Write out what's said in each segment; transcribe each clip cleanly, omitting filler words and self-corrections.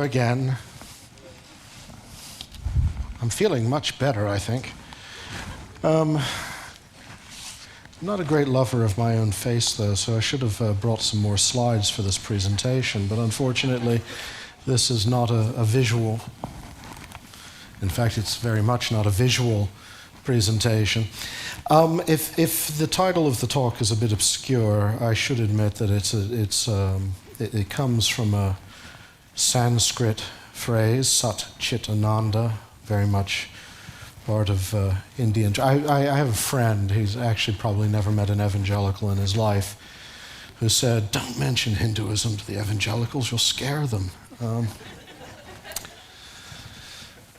again. I'm feeling much better, I think. I'm not a great lover of my own face, though, so I should have brought some more slides for this presentation, but unfortunately, this is not a visual. In fact, it's very much not a visual presentation. If the title of the talk is a bit obscure, I should admit that it comes from a Sanskrit phrase, Sat Chit Ananda, very much part of Indian. I have a friend who's actually probably never met an evangelical in his life who said, "Don't mention Hinduism to the evangelicals, you'll scare them."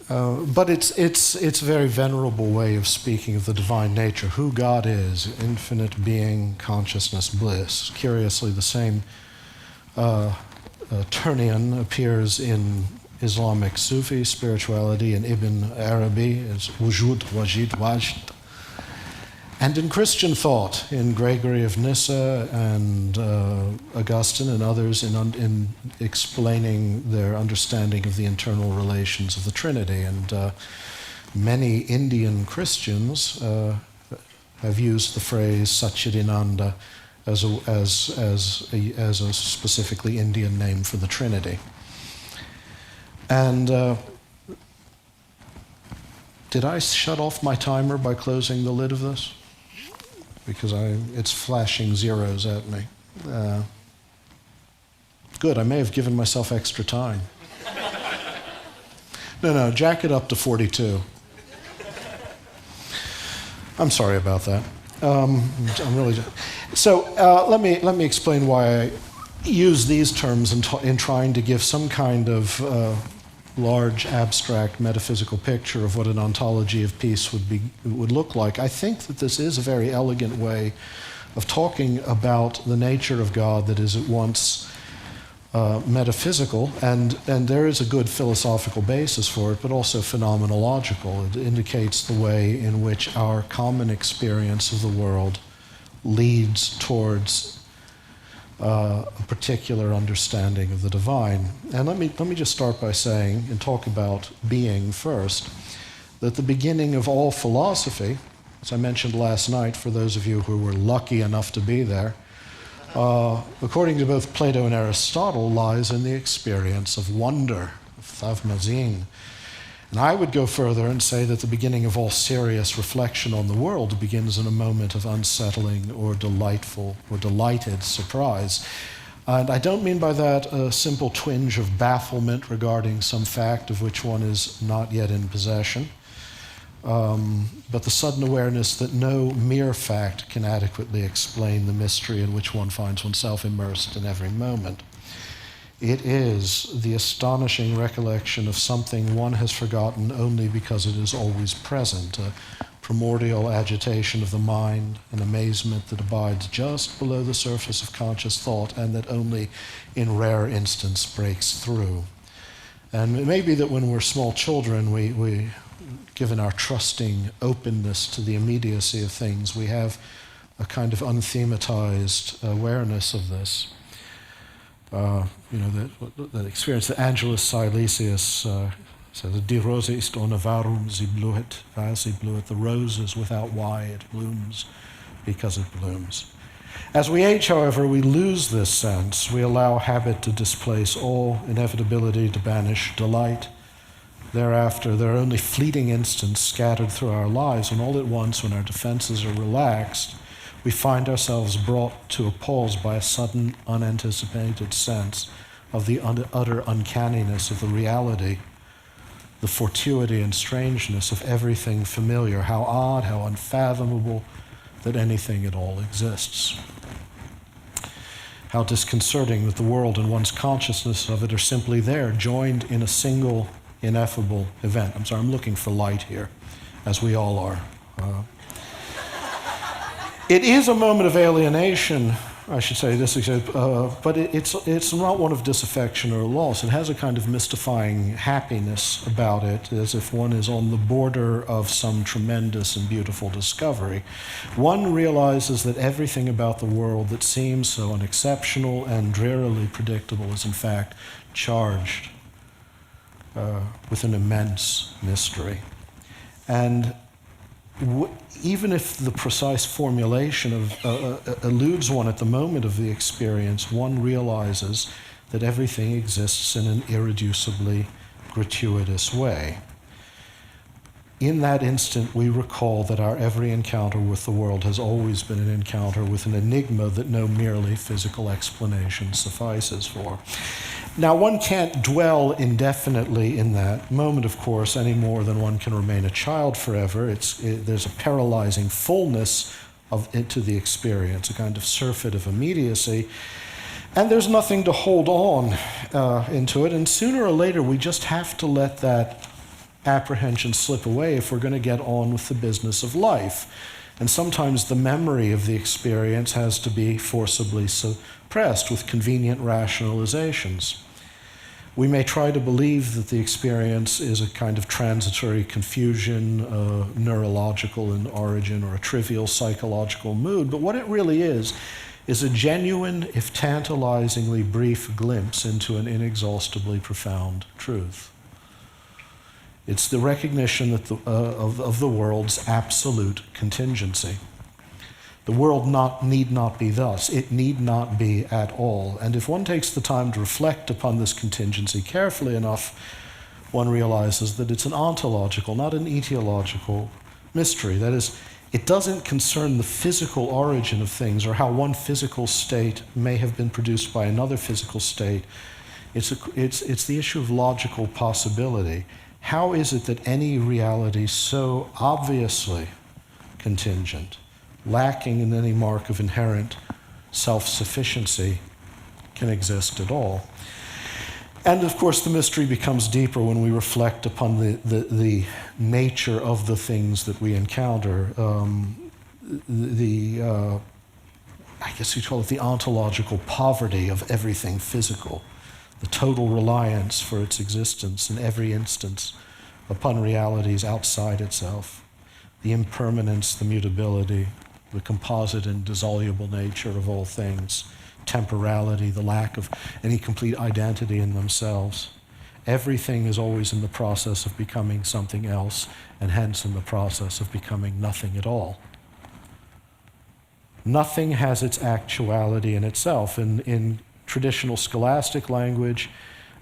But it's a very venerable way of speaking of the divine nature, who God is, infinite being, consciousness, bliss. Curiously, the same Criterion appears in Islamic Sufi spirituality, and Ibn Arabi is wujud, wajid, wajd. And in Christian thought, in Gregory of Nyssa and Augustine and others in explaining their understanding of the internal relations of the Trinity. And many Indian Christians have used the phrase Satchidananda as a specifically Indian name for the Trinity. And did I shut off my timer by closing the lid of this? Because it's flashing zeros at me. Good, I may have given myself extra time. No, jack it up to 42. I'm sorry about that. Let me explain why I use these terms in trying to give some kind of large, abstract, metaphysical picture of what an ontology of peace would look like. I think that this is a very elegant way of talking about the nature of God that is at once metaphysical, and there is a good philosophical basis for it, but also phenomenological. It indicates the way in which our common experience of the world leads towards a particular understanding of the divine. And let me just start by saying, and talk about being first, that the beginning of all philosophy, as I mentioned last night for those of you who were lucky enough to be there, according to both Plato and Aristotle, lies in the experience of wonder, of thavmazin. And I would go further and say that the beginning of all serious reflection on the world begins in a moment of unsettling or delightful or delighted surprise. And I don't mean by that a simple twinge of bafflement regarding some fact of which one is not yet in possession, but the sudden awareness that no mere fact can adequately explain the mystery in which one finds oneself immersed in every moment. It is the astonishing recollection of something one has forgotten only because it is always present, a primordial agitation of the mind, an amazement that abides just below the surface of conscious thought and that only in rare instance breaks through. And it may be that when we're small children, we given our trusting openness to the immediacy of things, we have a kind of unthematized awareness of this. That experience that Angelus Silesius says, "Die Rose ist ohne Warum, sie blüht, weil sie blüht." The rose is without why, it blooms because it blooms. As we age, however, we lose this sense. We allow habit to displace all inevitability, to banish delight. Thereafter, there are only fleeting instants scattered through our lives, and all at once, when our defenses are relaxed, we find ourselves brought to a pause by a sudden, unanticipated sense of the utter uncanniness of the reality, the fortuity and strangeness of everything familiar, how odd, how unfathomable that anything at all exists. How disconcerting that the world and one's consciousness of it are simply there, joined in a single, ineffable event. I'm looking for light here, as we all are. It is a moment of alienation, I should say this, but it's not one of disaffection or loss. It has a kind of mystifying happiness about it, as if one is on the border of some tremendous and beautiful discovery. One realizes that everything about the world that seems so unexceptional and drearily predictable is in fact charged with an immense mystery. And even if the precise formulation eludes one at the moment of the experience, one realizes that everything exists in an irreducibly gratuitous way. In that instant, we recall that our every encounter with the world has always been an encounter with an enigma that no merely physical explanation suffices for. Now, one can't dwell indefinitely in that moment, of course, any more than one can remain a child forever. There's a paralyzing fullness to the experience, a kind of surfeit of immediacy, and there's nothing to hold on into it, and sooner or later we just have to let that apprehension slip away if we're going to get on with the business of life. And sometimes the memory of the experience has to be forcibly suppressed with convenient rationalizations. We may try to believe that the experience is a kind of transitory confusion, neurological in origin, or a trivial psychological mood, but what it really is a genuine, if tantalizingly brief, glimpse into an inexhaustibly profound truth. It's the recognition that of the world's absolute contingency. The world need not be thus. It need not be at all. And if one takes the time to reflect upon this contingency carefully enough, one realizes that it's an ontological, not an etiological mystery. That is, it doesn't concern the physical origin of things or how one physical state may have been produced by another physical state. It's the issue of logical possibility. How is it that any reality so obviously contingent, lacking in any mark of inherent self-sufficiency, can exist at all? And of course, the mystery becomes deeper when we reflect upon the nature of the things that we encounter. I guess you'd call it the ontological poverty of everything physical, the total reliance for its existence in every instance upon realities outside itself, the impermanence, the mutability, the composite and dissoluble nature of all things, temporality, the lack of any complete identity in themselves. Everything is always in the process of becoming something else, and hence in the process of becoming nothing at all. Nothing has its actuality in itself. In traditional scholastic language,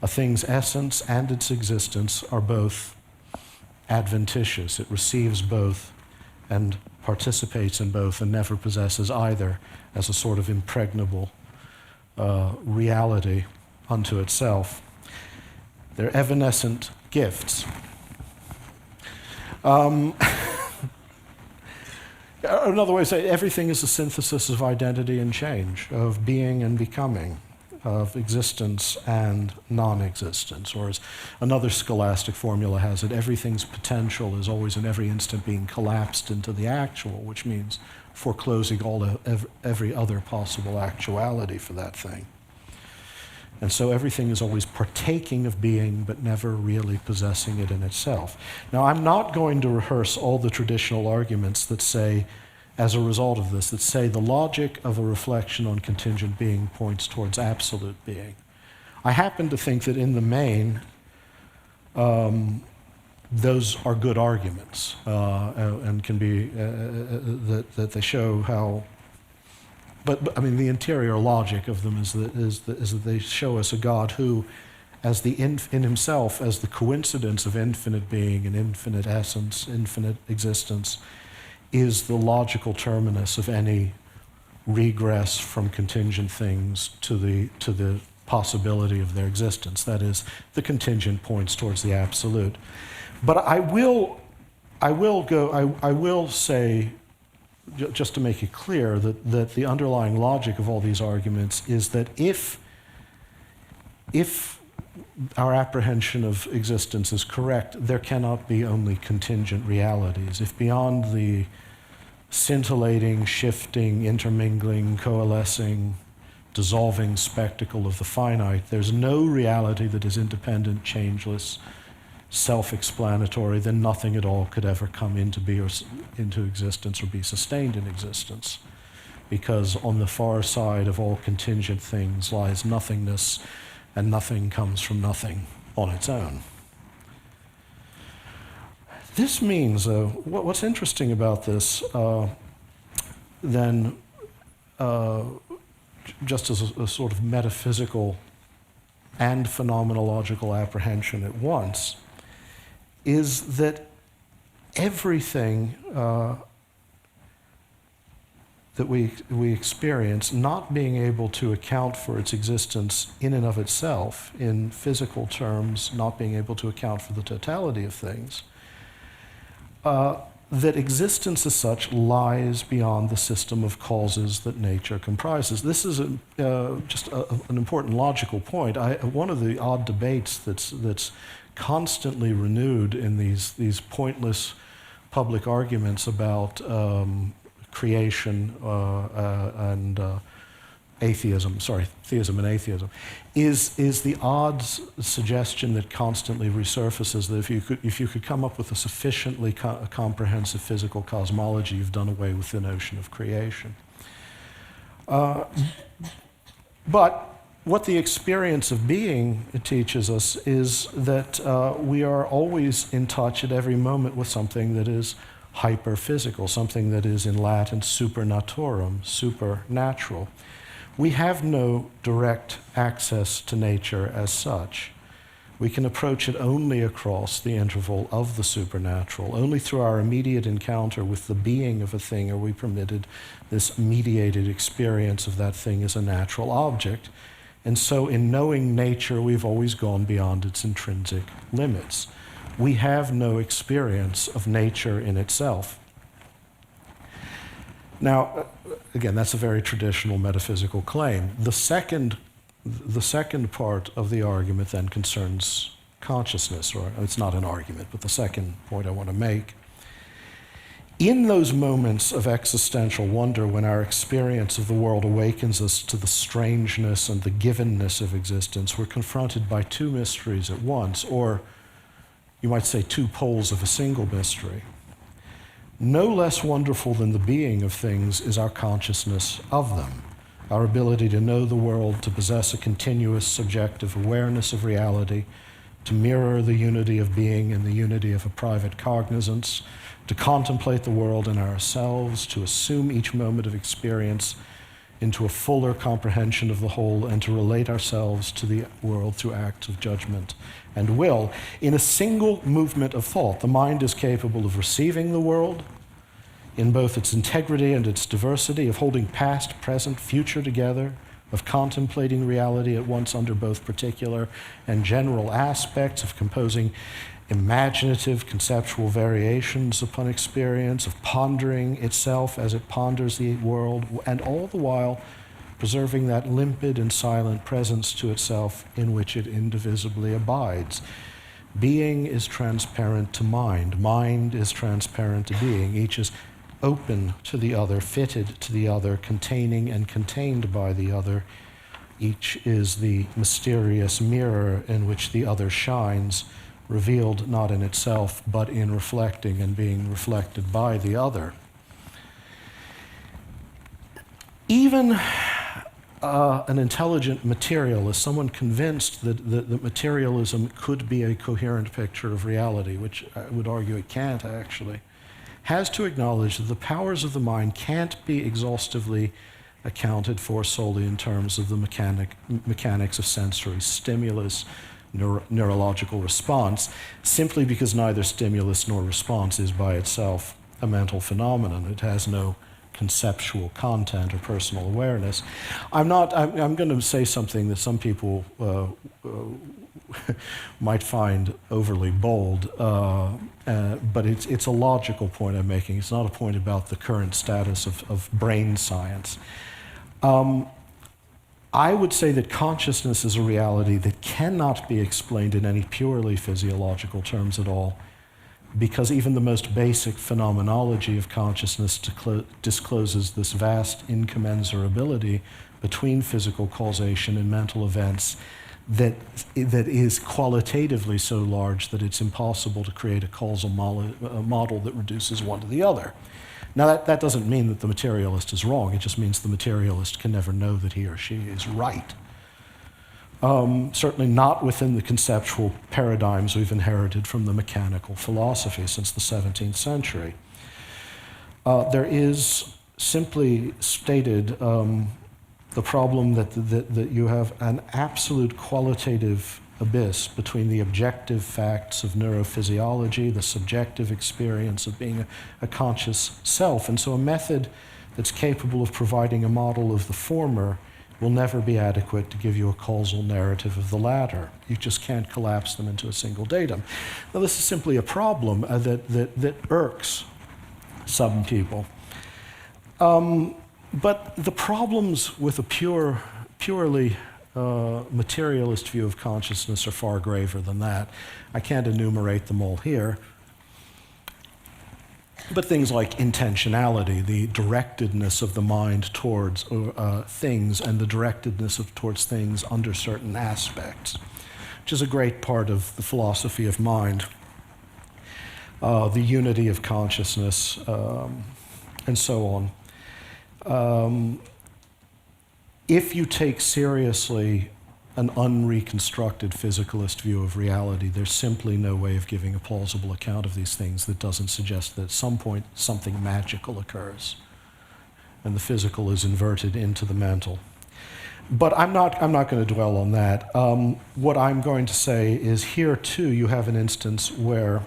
a thing's essence and its existence are both adventitious. It receives both and participates in both and never possesses either as a sort of impregnable reality unto itself. They're evanescent gifts. Another way to say it, everything is a synthesis of identity and change, of being and becoming, of existence and non-existence. Or as another scholastic formula has it, everything's potential is always in every instant being collapsed into the actual, which means foreclosing every other possible actuality for that thing. And so everything is always partaking of being, but never really possessing it in itself. Now, I'm not going to rehearse all the traditional arguments that say, as a result of this, that say the logic of a reflection on contingent being points towards absolute being. I happen to think that in the main, those are good arguments and can be, that they show how. But I mean, the interior logic of them is that they show us a God who, as in himself, as the coincidence of infinite being and infinite essence, infinite existence, is the logical terminus of any regress from contingent things to the possibility of their existence. That is, the contingent points towards the absolute. But I will say, just to make it clear, that the underlying logic of all these arguments is that if our apprehension of existence is correct, there cannot be only contingent realities. If beyond the scintillating, shifting, intermingling, coalescing, dissolving spectacle of the finite, there's no reality that is independent, changeless, self-explanatory, then nothing at all could ever come into existence or be sustained in existence. Because on the far side of all contingent things lies nothingness, and nothing comes from nothing on its own. This means, what's interesting about this, then, just as a sort of metaphysical and phenomenological apprehension at once, is that everything that we experience, not being able to account for its existence in and of itself, in physical terms, not being able to account for the totality of things, that existence as such lies beyond the system of causes that nature comprises. This is just an important logical point. One of the odd debates that's constantly renewed in these pointless public arguments about creation and atheism, theism and atheism, is the odd suggestion that constantly resurfaces that if you could come up with a sufficiently comprehensive physical cosmology, you've done away with the notion of creation. But what the experience of being teaches us is that we are always in touch at every moment with something that is hyperphysical, something that is in Latin supernaturum, supernatural. We have no direct access to nature as such. We can approach it only across the interval of the supernatural. Only through our immediate encounter with the being of a thing are we permitted this mediated experience of that thing as a natural object. And so in knowing nature, we've always gone beyond its intrinsic limits. We have no experience of nature in itself. Now, again, that's a very traditional metaphysical claim. The second part of the argument then concerns consciousness, or it's not an argument, but the second point I want to make. In those moments of existential wonder, when our experience of the world awakens us to the strangeness and the givenness of existence, we're confronted by two mysteries at once, or you might say two poles of a single mystery. No less wonderful than the being of things is our consciousness of them, our ability to know the world, to possess a continuous subjective awareness of reality, to mirror the unity of being and the unity of a private cognizance, to contemplate the world and ourselves, to assume each moment of experience into a fuller comprehension of the whole, and to relate ourselves to the world through acts of judgment and will. In a single movement of thought, the mind is capable of receiving the world in both its integrity and its diversity, of holding past, present, future together, of contemplating reality at once under both particular and general aspects, of composing imaginative conceptual variations upon experience, of pondering itself as it ponders the world, and all the while preserving that limpid and silent presence to itself in which it indivisibly abides. Being is transparent to mind. Mind is transparent to being. Each is open to the other, fitted to the other, containing and contained by the other. Each is the mysterious mirror in which the other shines, revealed not in itself, but in reflecting and being reflected by the other. Even an intelligent materialist, someone convinced that materialism could be a coherent picture of reality, which I would argue it can't actually, has to acknowledge that the powers of the mind can't be exhaustively accounted for solely in terms of the mechanics of sensory stimulus, neurological response, simply because neither stimulus nor response is by itself a mental phenomenon. It has no conceptual content or personal awareness. I'm going to say something that some people might find overly bold, but it's a logical point I'm making. It's not a point about the current status of brain science. I would say that consciousness is a reality that cannot be explained in any purely physiological terms at all, because even the most basic phenomenology of consciousness discloses this vast incommensurability between physical causation and mental events that is qualitatively so large that it's impossible to create a causal model that reduces one to the other. Now, that doesn't mean that the materialist is wrong. It just means the materialist can never know that he or she is right. certainly not within the conceptual paradigms we've inherited from the mechanical philosophy since the 17th century. There is, simply stated, the problem that you have an absolute qualitative abyss between the objective facts of neurophysiology, the subjective experience of being a conscious self. And so a method that's capable of providing a model of the former will never be adequate to give you a causal narrative of the latter. You just can't collapse them into a single datum. Now, this is simply a problem that irks some people. But the problems with a purely materialist view of consciousness are far graver than that. I can't enumerate them all here. But things like intentionality, the directedness of the mind towards things and the directedness towards things under certain aspects, which is a great part of the philosophy of mind, the unity of consciousness, and so on. If you take seriously an unreconstructed physicalist view of reality, there's simply no way of giving a plausible account of these things that doesn't suggest that at some point something magical occurs and the physical is inverted into the mental. But I'm not going to dwell on that. What I'm going to say is here too you have an instance where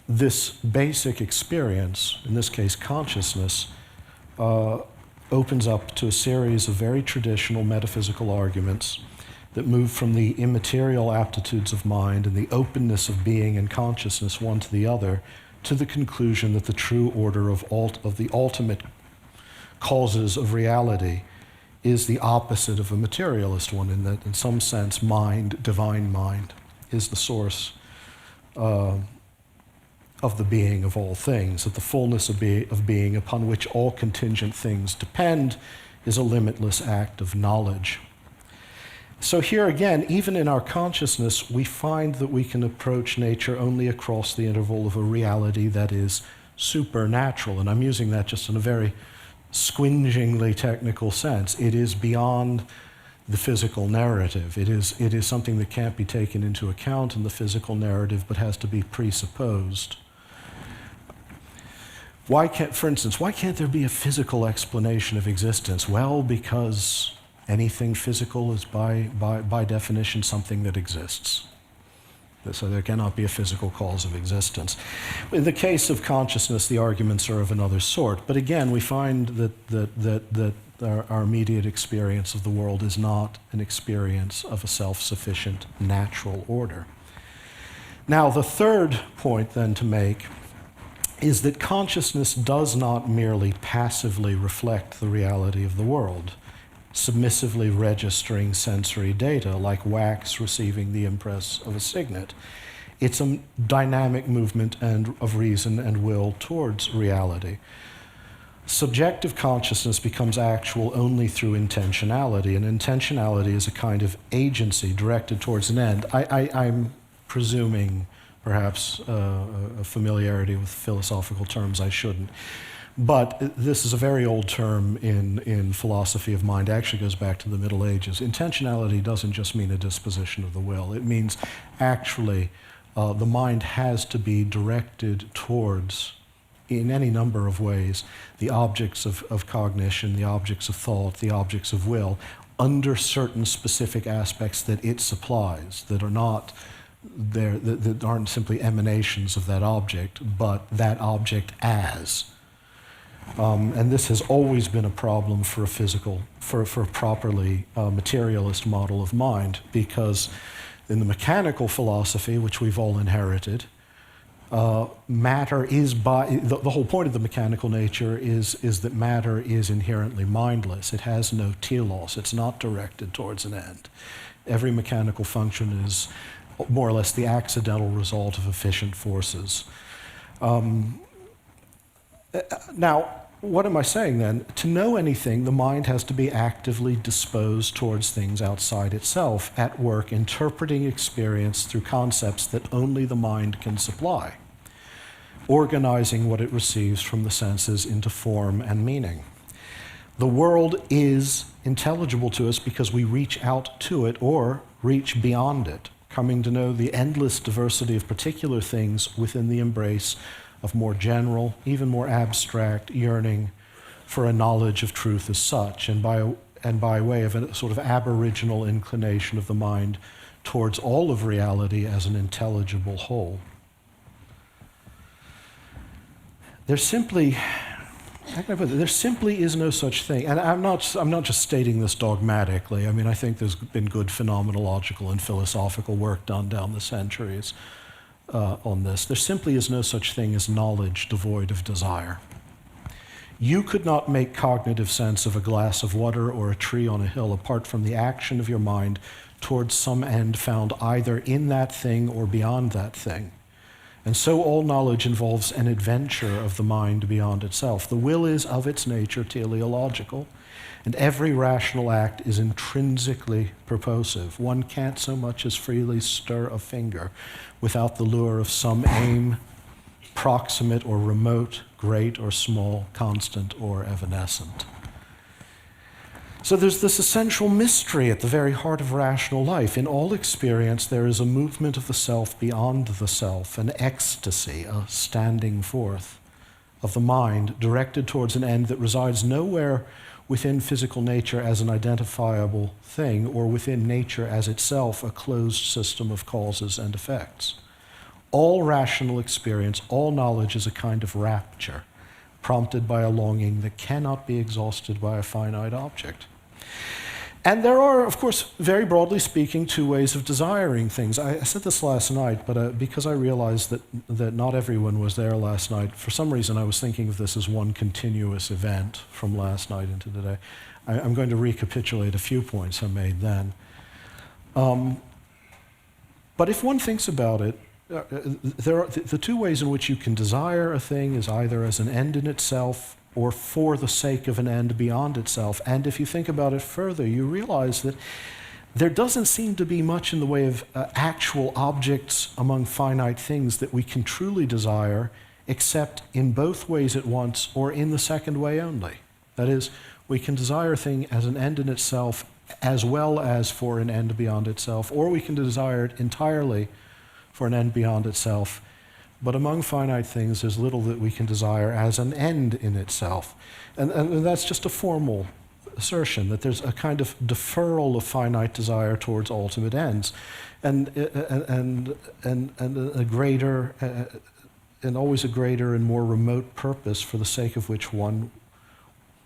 this basic experience, in this case consciousness, opens up to a series of very traditional metaphysical arguments that move from the immaterial aptitudes of mind and the openness of being and consciousness one to the other to the conclusion that the true order of the ultimate causes of reality is the opposite of a materialist one, in that in some sense mind, divine mind, is the source of the being of all things, that the fullness of being upon which all contingent things depend is a limitless act of knowledge. So here again, even in our consciousness, we find that we can approach nature only across the interval of a reality that is supernatural, and I'm using that just in a very squingingly technical sense. It is beyond the physical narrative. It is something that can't be taken into account in the physical narrative, but has to be presupposed. For instance, why can't there be a physical explanation of existence? Well, because anything physical is by definition something that exists. So there cannot be a physical cause of existence. In the case of consciousness, the arguments are of another sort. But again, we find that our immediate experience of the world is not an experience of a self-sufficient natural order. Now, the third point then to make is that consciousness does not merely passively reflect the reality of the world, submissively registering sensory data like wax receiving the impress of a signet. It's a dynamic movement of reason and will towards reality. Subjective consciousness becomes actual only through intentionality, and intentionality is a kind of agency directed towards an end. I'm presuming perhaps a familiarity with philosophical terms I shouldn't. But this is a very old term in philosophy of mind. It actually goes back to the Middle Ages. Intentionality doesn't just mean a disposition of the will. It means actually the mind has to be directed towards, in any number of ways, the objects of cognition, the objects of thought, the objects of will, under certain specific aspects that it supplies, that are not there, that aren't simply emanations of that object, but that object as. And this has always been a problem for a properly materialist model of mind, because in the mechanical philosophy, which we've all inherited, matter is the whole point of the mechanical nature is that matter is inherently mindless. It has no telos. It's not directed towards an end. Every mechanical function is more or less the accidental result of efficient forces. Now, what am I saying then? To know anything, the mind has to be actively disposed towards things outside itself, at work interpreting experience through concepts that only the mind can supply, organizing what it receives from the senses into form and meaning. The world is intelligible to us because we reach out to it or reach beyond it, coming to know the endless diversity of particular things within the embrace of more general, even more abstract yearning for a knowledge of truth as such, and by way of a sort of aboriginal inclination of the mind towards all of reality as an intelligible whole. There simply is no such thing, and I'm not just stating this dogmatically. I mean, I think there's been good phenomenological and philosophical work done down the centuries on this. There simply is no such thing as knowledge devoid of desire. You could not make cognitive sense of a glass of water or a tree on a hill apart from the action of your mind towards some end found either in that thing or beyond that thing. And so all knowledge involves an adventure of the mind beyond itself. The will is of its nature teleological, and every rational act is intrinsically purposive. One can't so much as freely stir a finger without the lure of some aim, proximate or remote, great or small, constant or evanescent. So there's this essential mystery at the very heart of rational life. In all experience, there is a movement of the self beyond the self, an ecstasy, a standing forth of the mind directed towards an end that resides nowhere within physical nature as an identifiable thing, or within nature as itself a closed system of causes and effects. All rational experience, all knowledge is a kind of rapture, prompted by a longing that cannot be exhausted by a finite object. And there are, of course, very broadly speaking, two ways of desiring things. I said this last night, but because I realized that not everyone was there last night, for some reason I was thinking of this as one continuous event from last night into today. I'm going to recapitulate a few points I made then. But if one thinks about it, there are the two ways in which you can desire a thing is either as an end in itself or for the sake of an end beyond itself. And if you think about it further, you realize that there doesn't seem to be much in the way of actual objects among finite things that we can truly desire, except in both ways at once or in the second way only. That is, we can desire a thing as an end in itself as well as for an end beyond itself, or we can desire it entirely for an end beyond itself. But among finite things, there's little that we can desire as an end in itself. And that's just a formal assertion, that there's a kind of deferral of finite desire towards ultimate ends, and a greater, and always a greater and more remote purpose for the sake of which one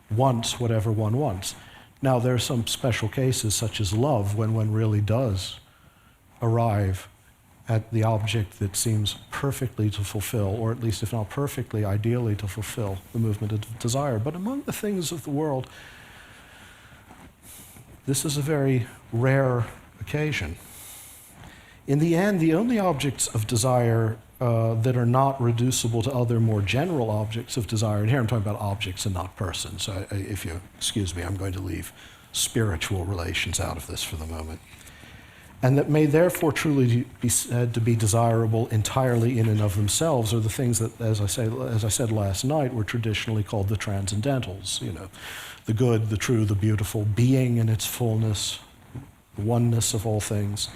wants whatever one wants. Now, there are some special cases, such as love, when one really does arrive at the object that seems perfectly to fulfill, or at least if not perfectly, ideally to fulfill the movement of desire. But among the things of the world, this is a very rare occasion. In the end, the only objects of desire that are not reducible to other more general objects of desire, and here I'm talking about objects and not persons, so if you excuse me, I'm going to leave spiritual relations out of this for the moment, and that may therefore truly be said to be desirable entirely in and of themselves, are the things that, as I said last night, were traditionally called the transcendentals. You know, the good, the true, the beautiful, being in its fullness, the oneness of all things.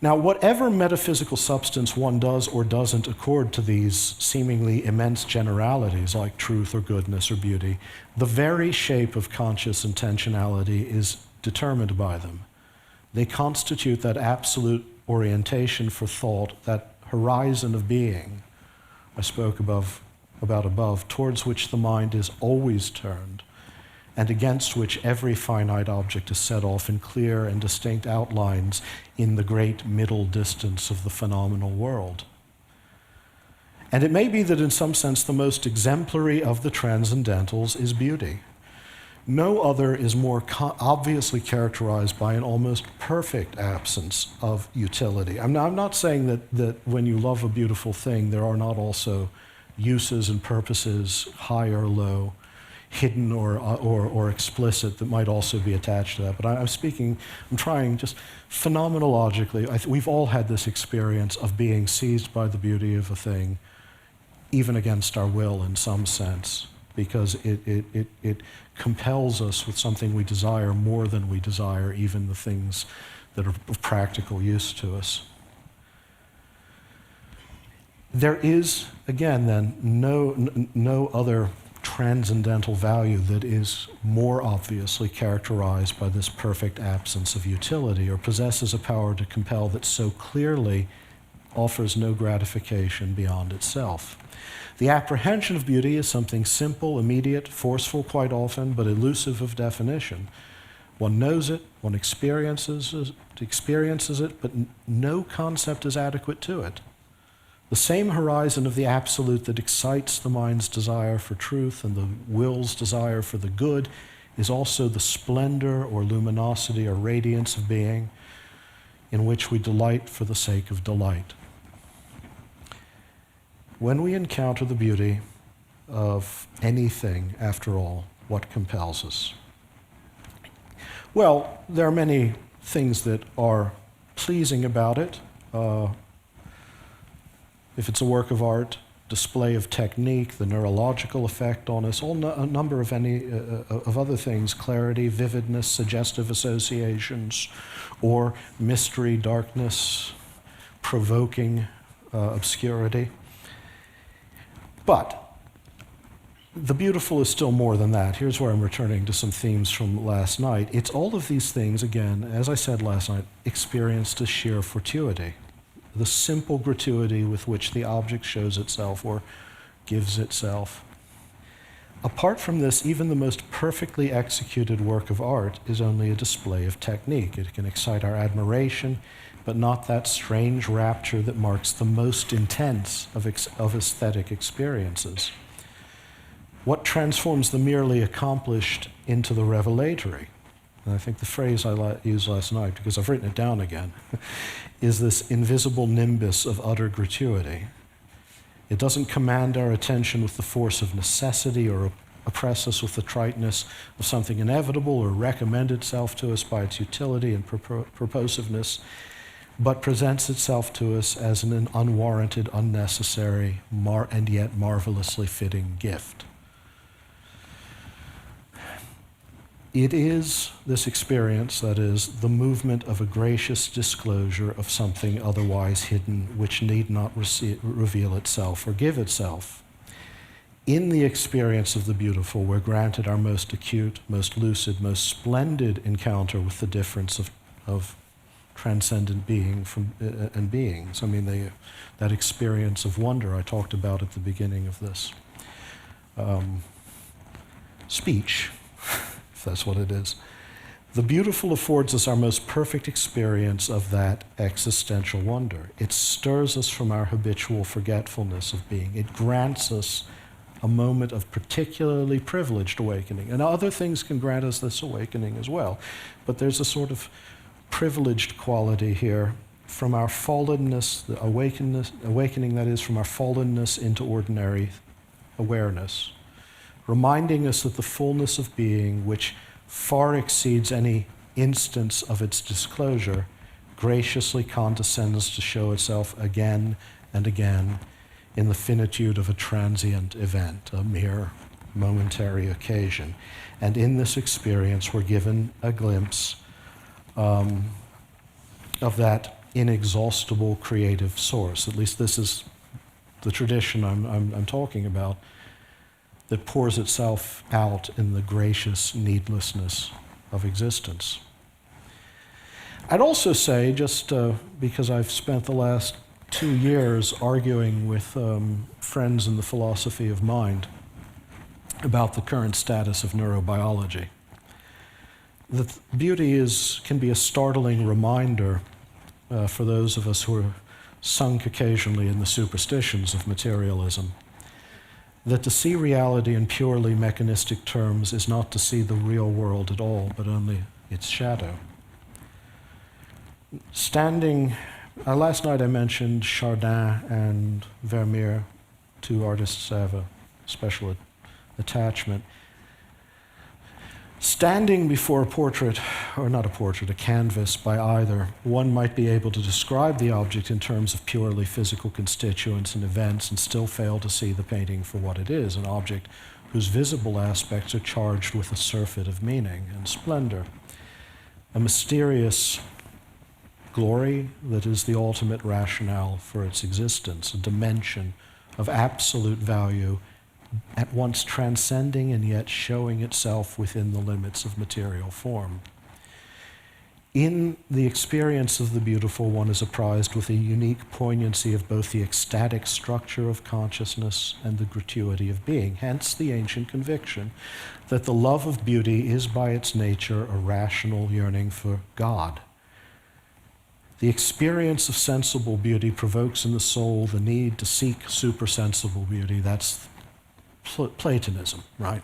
Now, whatever metaphysical substance one does or doesn't accord to these seemingly immense generalities like truth or goodness or beauty, the very shape of conscious intentionality is determined by them. They constitute that absolute orientation for thought, that horizon of being I spoke about above, towards which the mind is always turned, and against which every finite object is set off in clear and distinct outlines in the great middle distance of the phenomenal world. And it may be that in some sense the most exemplary of the transcendentals is beauty. No other is more obviously characterized by an almost perfect absence of utility. I'm not saying that when you love a beautiful thing, there are not also uses and purposes, high or low, hidden or explicit, that might also be attached to that. But I'm trying just phenomenologically, we've all had this experience of being seized by the beauty of a thing, even against our will in some sense. because it compels us with something we desire more than we desire even the things that are of practical use to us. There is, again, then, no other transcendental value that is more obviously characterized by this perfect absence of utility, or possesses a power to compel that so clearly offers no gratification beyond itself. The apprehension of beauty is something simple, immediate, forceful quite often, but elusive of definition. One knows it, one experiences it, but no concept is adequate to it. The same horizon of the absolute that excites the mind's desire for truth and the will's desire for the good is also the splendor or luminosity or radiance of being in which we delight for the sake of delight. When we encounter the beauty of anything, after all, what compels us? Well, there are many things that are pleasing about it. If it's a work of art, display of technique, the neurological effect on us, a number of other things, clarity, vividness, suggestive associations, or mystery, darkness, provoking obscurity. But the beautiful is still more than that. Here's where I'm returning to some themes from last night. It's all of these things, again, as I said last night, experienced as sheer fortuity. The simple gratuity with which the object shows itself or gives itself. Apart from this, even the most perfectly executed work of art is only a display of technique. It can excite our admiration, but not that strange rapture that marks the most intense of aesthetic experiences. What transforms the merely accomplished into the revelatory? And I think the phrase I used last night, because I've written it down again, is this invisible nimbus of utter gratuity. It doesn't command our attention with the force of necessity or oppress us with the triteness of something inevitable or recommend itself to us by its utility and purposiveness, but presents itself to us as an unwarranted, unnecessary, and yet marvelously fitting gift. It is this experience that is the movement of a gracious disclosure of something otherwise hidden, which need not reveal itself or give itself. In the experience of the beautiful, we're granted our most acute, most lucid, most splendid encounter with the difference of transcendent being and beings. I mean, that experience of wonder I talked about at the beginning of this speech. That's what it is. The beautiful affords us our most perfect experience of that existential wonder. It stirs us from our habitual forgetfulness of being. It grants us a moment of particularly privileged awakening. And other things can grant us this awakening as well. But there's a sort of privileged quality here from our fallenness, the awakening that is from our fallenness into ordinary awareness, reminding us that the fullness of being, which far exceeds any instance of its disclosure, graciously condescends to show itself again and again in the finitude of a transient event, a mere momentary occasion. And in this experience, we're given a glimpse of that inexhaustible creative source. At least this is the tradition I'm talking about, that pours itself out in the gracious needlessness of existence. I'd also say, just because I've spent the last 2 years arguing with friends in the philosophy of mind about the current status of neurobiology, that beauty can be a startling reminder for those of us who are sunk occasionally in the superstitions of materialism, that to see reality in purely mechanistic terms is not to see the real world at all, but only its shadow. Last night I mentioned Chardin and Vermeer, 2 artists I have a special attachment. Standing before a portrait, or not a portrait, a canvas by either, one might be able to describe the object in terms of purely physical constituents and events and still fail to see the painting for what it is, an object whose visible aspects are charged with a surfeit of meaning and splendor, a mysterious glory that is the ultimate rationale for its existence, a dimension of absolute value at once transcending and yet showing itself within the limits of material form. In the experience of the beautiful, one is apprised with a unique poignancy of both the ecstatic structure of consciousness and the gratuity of being, hence the ancient conviction that the love of beauty is by its nature a rational yearning for God. The experience of sensible beauty provokes in the soul the need to seek supersensible beauty. That's Platonism, right?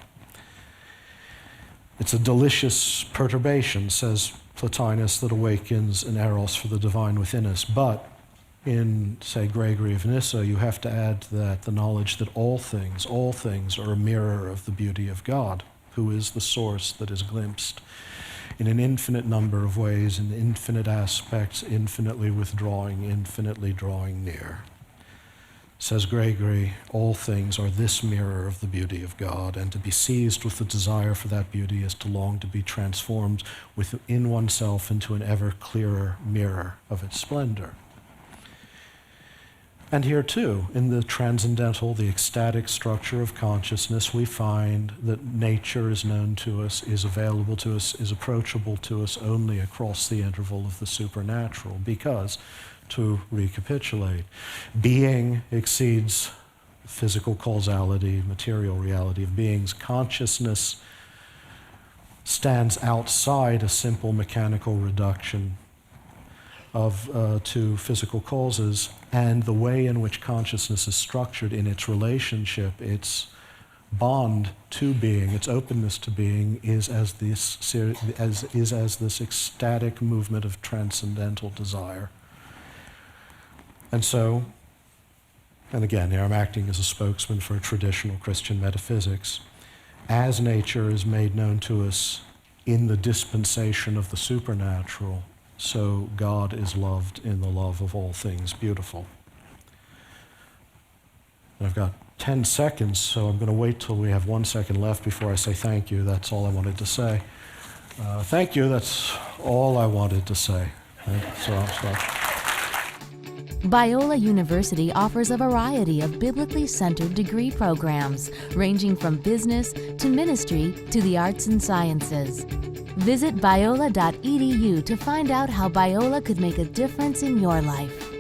It's a delicious perturbation, says Plotinus, that awakens an eros for the divine within us. But in, say, Gregory of Nyssa, you have to add that the knowledge that all things are a mirror of the beauty of God, who is the source that is glimpsed in an infinite number of ways, in infinite aspects, infinitely withdrawing, infinitely drawing near. Says Gregory, all things are this mirror of the beauty of God, and to be seized with the desire for that beauty is to long to be transformed within oneself into an ever clearer mirror of its splendor. And here too, in the transcendental, the ecstatic structure of consciousness, we find that nature is known to us, is available to us, is approachable to us only across the interval of the supernatural, because, to recapitulate, being exceeds physical causality, material reality of beings. Consciousness stands outside a simple mechanical reduction to physical causes, and the way in which consciousness is structured in its relationship, its bond to being, its openness to being, is as this ecstatic movement of transcendental desire. And so, and again, here I'm acting as a spokesman for traditional Christian metaphysics, as nature is made known to us in the dispensation of the supernatural, so God is loved in the love of all things beautiful. And I've got 10 seconds, so I'm going to wait till we have 1 second left before I say thank you. That's all I wanted to say. Thank you, that's all I wanted to say. So I'll stop. Biola University offers a variety of biblically centered degree programs, ranging from business to ministry to the arts and sciences. Visit biola.edu to find out how Biola could make a difference in your life.